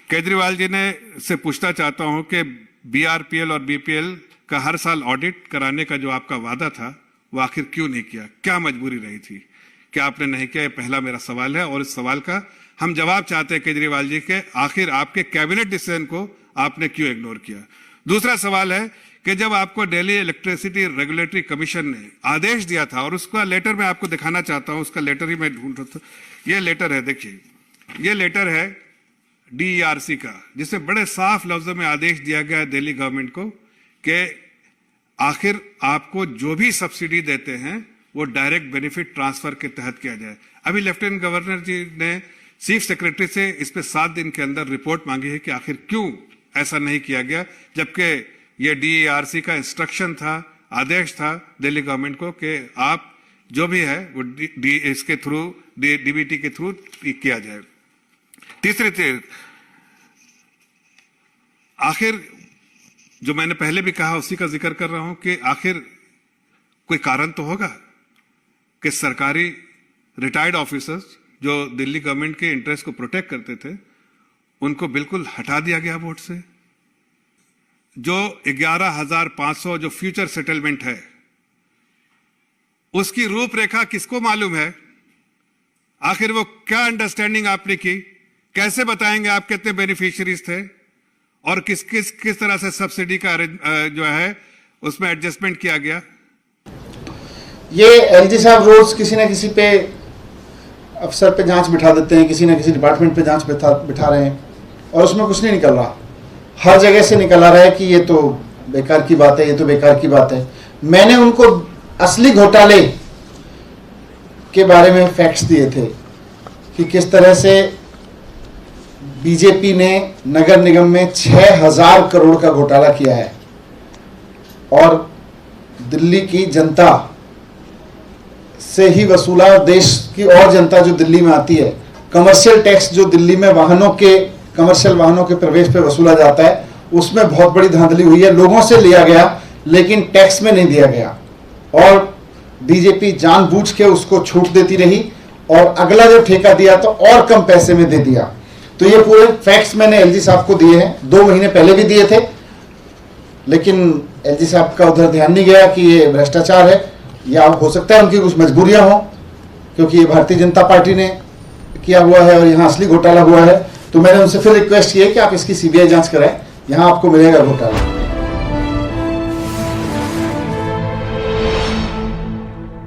केजरीवाल जी ने से पूछना चाहता हूं कि बीआरपीएल और बीपीएल का हर साल ऑडिट कराने का जो आपका वादा था वो आखिर क्यों नहीं किया? क्या मजबूरी रही थी कि आपने नहीं किया? ये पहला मेरा सवाल है और इस सवाल का हम जवाब चाहते हैं केजरीवाल जी के, आखिर आपके कैबिनेट डिसीजन को आपने क्यों इग्नोर किया? दूसरा सवाल है कि जब आपको दिल्ली इलेक्ट्रिसिटी रेगुलेटरी कमीशन ने आदेश दिया था, और उसका लेटर मैं आपको दिखाना चाहता हूं, उसका लेटर ही मैं ढूंढ रहा था, ये लेटर है, देखिए ये लेटर है डीईआरसी का, जिसमें बड़े साफ लफ्जों में आदेश दिया गया है दिल्ली गवर्नमेंट को कि आखिर आपको जो भी सब्सिडी देते हैं वो डायरेक्ट बेनिफिट ट्रांसफर के तहत किया जाए। अभी लेफ्टिनेंट गवर्नर जी ने चीफ सेक्रेटरी से इस पे 7 दिन के अंदर रिपोर्ट मांगी है कि आखिर क्यों ऐसा नहीं किया गया, जबकि ये डीईआरसी का इंस्ट्रक्शन था, आदेश था दिल्ली गवर्नमेंट को कि आप जो भी है वो इसके थ्रू डीबीटी के थ्रू किया जाए। तीसरी चीज, आखिर जो मैंने पहले भी कहा उसी का जिक्र कर रहा हूं कि आखिर कोई कारण तो होगा कि सरकारी रिटायर्ड ऑफिसर्स जो दिल्ली गवर्नमेंट के इंटरेस्ट को प्रोटेक्ट करते थे उनको बिल्कुल हटा दिया गया बोर्ड से। जो 11,500 जो फ्यूचर सेटलमेंट है उसकी रूपरेखा किसको मालूम है? आखिर वो क्या अंडरस्टैंडिंग आपने की? कैसे बताएंगे आप कितने बेनिफिशियरीज थे और किस तरह से सब्सिडी का जो है उसमें एडजस्टमेंट किया गया? ये एलजी साहब रोज किसी ना किसी पे अफसर पे जांच बिठा देते हैं, किसी ना किसी डिपार्टमेंट पे जांच बिठा रहे हैं और उसमें कुछ नहीं निकल रहा। हर जगह से निकल आ रहा है कि ये तो बेकार की बात है, ये तो बेकार की बात है। मैंने उनको असली घोटाले के बारे में फैक्ट्स दिए थे कि किस तरह से बीजेपी ने नगर निगम में 6,000 करोड़ का घोटाला किया है और दिल्ली की जनता से ही वसूला, देश की और जनता जो दिल्ली में आती है, कमर्शियल टैक्स जो दिल्ली में कमर्शियल वाहनों के प्रवेश पे वसूला जाता है उसमें बहुत बड़ी धांधली हुई है। लोगों से लिया गया लेकिन टैक्स में नहीं दिया गया और बीजेपी जानबूझ के उसको छूट देती रही और अगला जो ठेका दिया तो और कम पैसे में दे दिया। तो ये पूरे फैक्ट्स मैंने एलजी साहब को दिए हैं, 2 महीने पहले भी दिए थे, लेकिन एलजी साहब का उधर ध्यान नहीं गया कि ये भ्रष्टाचार है या हो सकता है उनकी कुछ मजबूरियां हो क्योंकि ये भारतीय जनता पार्टी ने किया हुआ है और यहाँ असली घोटाला हुआ है। तो मैंने उनसे फिर रिक्वेस्ट की है कि आप इसकी सीबीआई जांच कराएं, यहाँ आपको मिलेगा घोटाला।